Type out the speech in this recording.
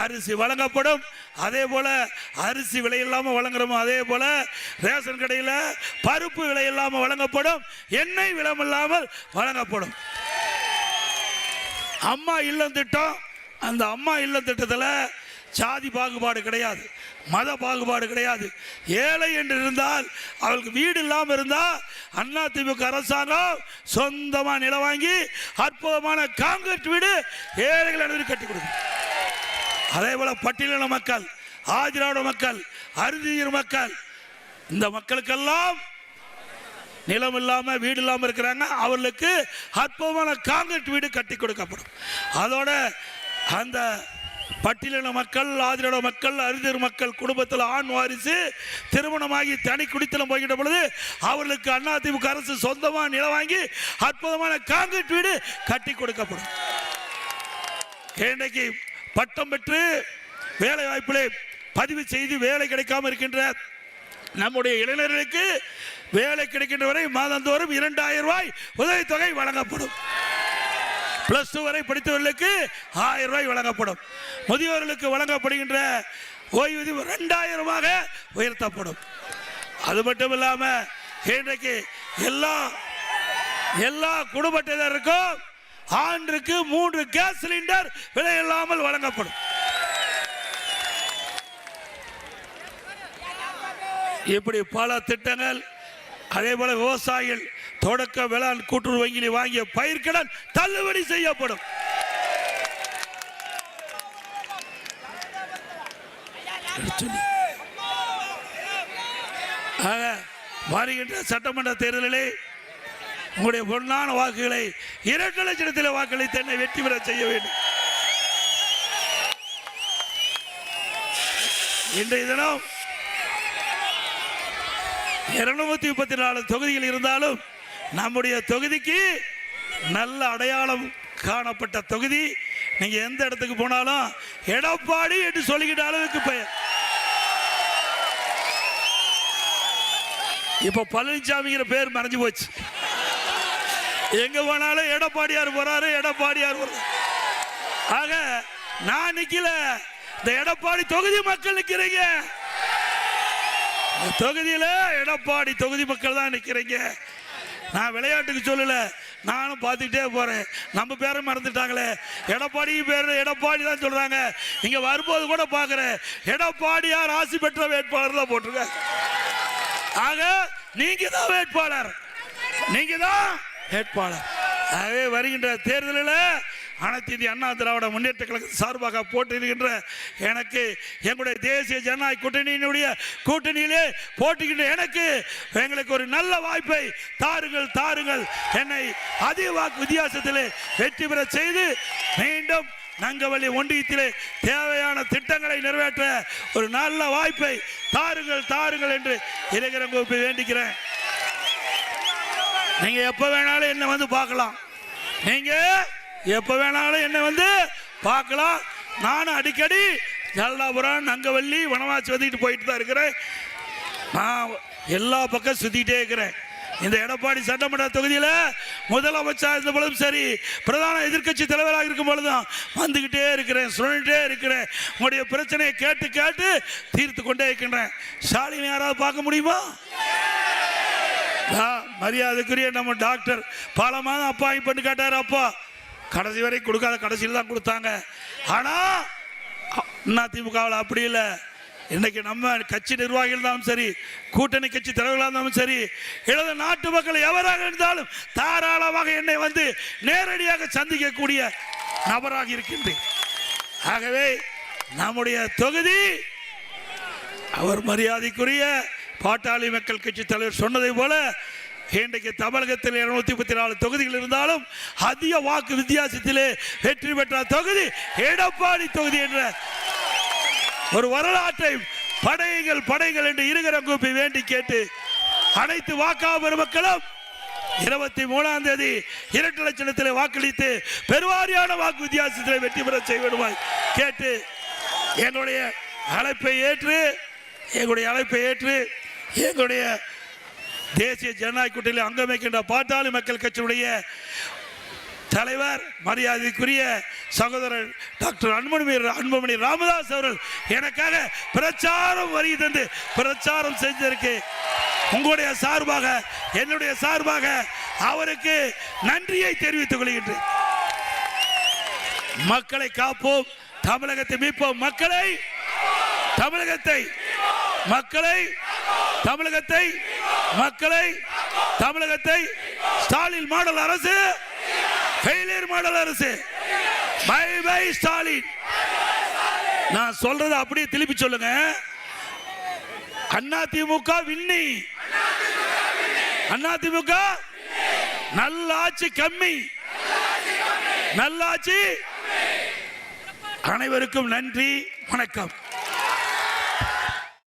அரிசி வழங்கப்படும். அதே போல அரிசி விலை இல்லாமல் வழங்குறோமோ அதே போல ரேஷன் கடையில் பருப்பு விலை இல்லாமல் வழங்கப்படும், எண்ணெய் விலை இல்லாமல் வழங்கப்படும். அம்மா இல்லம் திட்டம், அந்த அம்மா இல்லம் திட்டத்தில் சாதி பாகுபாடு கிடையாது, மத பாகுபாடு கிடையாது. ஏழை என்று இருந்தால் அவளுக்கு வீடு இல்லாமல் இருந்தால் அதிமுக அரசாங்கம் சொந்தமாக நிலம் வாங்கி அற்புதமான காங்கிரீட் வீடு ஏழைகள் அனைவரும் கட்டி கொடுக்கும். அதே போல பட்டியலின மக்கள், ஆதிராவிட மக்கள், அருந்தியர் மக்கள், இந்த மக்களுக்கெல்லாம் நிலம் இல்லாம வீடு இல்லாமல் இருக்கிறாங்க, அவர்களுக்கு அற்புதமான காங்கிரீட் வீடு கட்டி கொடுக்கப்படும். அதோட அந்த பட்டியலின மக்கள், ஆதிராவிட மக்கள், அருந்தியர் மக்கள் குடும்பத்தில் ஆண் வாரிசு திருமணமாகி தனி குடித்தனம் போய்கிட்ட பொழுது அவர்களுக்கு அதிமுக அரசு சொந்தமாக நிலம் வாங்கி அற்புதமான காங்கிரீட் வீடு கட்டி கொடுக்கப்படும். இன்றைக்கு பட்டம் பெற்று வேலை வாய்ப்பிலே பதிவு செய்து வேலை கிடைக்காமல் இருக்கின்ற நம்முடைய இளைஞர்களுக்கு வேலை கிடைக்கின்ற வரை மாதந்தோறும் 2000 ரூபாய் உதவித்தொகை வழங்கப்படும். +2 வரை படித்தவர்களுக்கு 1000 ரூபாய் வழங்கப்படும். முதியோர்களுக்கு வழங்கப்படுகின்ற ஓய்வூதியம் 2000 உயர்த்தப்படும். அது மட்டும் இல்லாமல் இன்றைக்கு எல்லா குடும்பத்தினருக்கும் ஆண்டுக்கு 3 கேஸ் சிலிண்டர் விலை இல்லாமல் வழங்கப்படும். இப்படி பல திட்டங்கள். அதே போல விவசாயிகள் தொடக்க வேளாண் கூட்டுறவு வங்கியில் வாங்கிய பயிர்க்கடன் தள்ளுபடி செய்யப்படும். வருகின்ற சட்டமன்ற தேர்தலிலே உங்களுடைய பொன்னான வாக்குகளை 2 லட்சத்தில் வாக்களித்து என்னை வெற்றி பெற செய்ய வேண்டும். இன்றைய தினம் 234 தொகுதிகள் இருந்தாலும் நம்முடைய தொகுதிக்கு நல்ல அடையாளம் காணப்பட்ட தொகுதி. நீங்க எந்த இடத்துக்கு போனாலும் எடப்பாடி என்று சொல்லிக்கிட்ட அளவுக்கு பெயர். இப்ப பழனிசாமிங்கிற பேர் மறைஞ்சு போச்சு. எங்க போனாலும் எடப்பாடியார் போறாரு, எடப்பாடியார் போறாரு. ஆக நான் நிக்கல, இந்த எடப்பாடி தொகுதி மக்கள் நிக்கிறீங்க. தொகுதியில எடப்பாடி தொகுதி மக்கள் தான் நிக்கிறீங்க. நான் விளையாட்டுக்கு சொல்லல, நானும் பார்த்துக்கிட்டே போறேன். நம்ம பேரை மறந்துட்டாங்களே, எடப்பாடி பேர் எடப்பாடி தான் சொல்றாங்க. நீங்க வரும்போது கூட பாக்குறேன், எடப்பாடியார் ஆசி பெற்ற வேட்பாளர் தான் போட்டிருக்க. ஆக நீங்க தான் வேட்பாளர், நீங்க தான் வேட்பாளர். ஆகவே வருகின்ற தேர்தலில் அனைத்து இந்திய அண்ணா திராவிட முன்னேற்ற கழக சார்பாக போட்டியிடுகின்ற எனக்கு, எங்களுடைய தேசிய ஜனநாயக கூட்டணியினுடைய கூட்டணியிலே போட்டிக்கின்ற எனக்கு, எங்களுக்கு ஒரு நல்ல வாய்ப்பை தாருங்கள் தாருங்கள். என்னை அதிக வாக்கு வித்தியாசத்திலே வெற்றி பெற செய்து மீண்டும் நங்கவள்ளி ஒன்றியத்திலே தேவையான திட்டங்களை நிறைவேற்ற ஒரு நல்ல வாய்ப்பை தாருங்கள் தாருங்கள் என்று இளைஞர் கோப்பை வேண்டிக்கிறேன். நீங்க எப்ப வேணாலும் என்ன வந்து பார்க்கலாம், நீங்க எப்ப வேணாலும் என்ன வந்து பார்க்கலாம். நானும் அடிக்கடி ஜல்லாபுரம், நங்கவள்ளி, வனவாசி வந்துட்டு போயிட்டு தான் இருக்கிறேன். நான் எல்லா பக்கம் சுத்திட்டே இருக்கிறேன். இந்த எடப்பாடி சட்டமன்ற தொகுதியில் முதலமைச்சர் இருந்த பொழுதும் சரி, பிரதான எதிர்கட்சி தலைவராக இருக்கும் பொழுதும் வந்துகிட்டே இருக்கிறேன், சொல்லிட்டே இருக்கிறேன். உங்களுடைய பிரச்சனையை கேட்டு கேட்டு தீர்த்து கொண்டே இருக்கின்றேன். ஸ்டாலின் யாராவது பார்க்க முடியுமா? மரியாதைக்குரிய நம்ம டாக்டர் பல மாதம் அப்பா பண்ணி கேட்டார். அப்பா கடைசி வரை கொடுக்காத, கடைசியில் தான் கொடுத்தாங்க. ஆனா அதிமுகவில் அப்படி இல்லை. இன்னைக்கு நம்ம கட்சி நிர்வாகிகள் இருந்தாலும் சரி, கூட்டணி கட்சி தலைவர்களாக இருந்தாலும் சரி, எழுத நாட்டு மக்கள் எவராக இருந்தாலும் தாராளமாக என்னை வந்து நேரடியாக சந்திக்கக்கூடிய நபராக இருக்கின்றேன். ஆகவே நம்முடைய தொகுதி, அவர் மரியாதைக்குரிய பாட்டாளி மக்கள் கட்சி தலைவர் சொன்னதை போல, இன்றைக்கு தமிழகத்தில் 234 தொகுதிகள் இருந்தாலும் அதிக வாக்கு வித்தியாசத்திலே வெற்றி பெற்ற தொகுதி எடப்பாடி தொகுதி என்ற ஒரு வரலாற்றை படைகள் என்று இருகரங்கூப்பி வேண்டி கேட்டு, அனைத்து வாக்காளர் மக்களும் 23ஆம் தேதி 2 லட்சத்தில் வாக்களித்து பெருவாரியான வாக்கு வித்தியாசத்தில் வெற்றி பெற செய்வதுமாய் கேட்டு, எங்களுடைய அழைப்பை ஏற்று எங்களுடைய தேசிய ஜனநாயக கூட்டணியில் அங்கமைக்கின்ற பாட்டாளி மக்கள் கட்சியுடைய தலைவர் மரியாதைக்குரிய சகோதரர் டாக்டர் அன்புமணி ராமதாஸ் அவர்கள் எனக்காக பிரச்சாரம் வரி தந்து பிரச்சாரம் செஞ்சிருக்கு. உங்களுடைய சார்பாக என்னுடைய சார்பாக அவருக்கு நன்றியை தெரிவித்துக் கொள்கின்றேன். மக்களை காப்போம், தமிழகத்தை மீட்போம். தமிழகத்தை ஸ்டாலின் மாடல் அரசு, ஃபெயிலியர் மாடல் அரசு. Bye bye Stalin. நான் சொல்றதை அப்படியே திருப்பி சொல்லுங்க. அதிமுக விண்ணி, அதிமுக நல்லாட்சி கம்மி, நல்லாட்சி. அனைவருக்கும் நன்றி, வணக்கம்.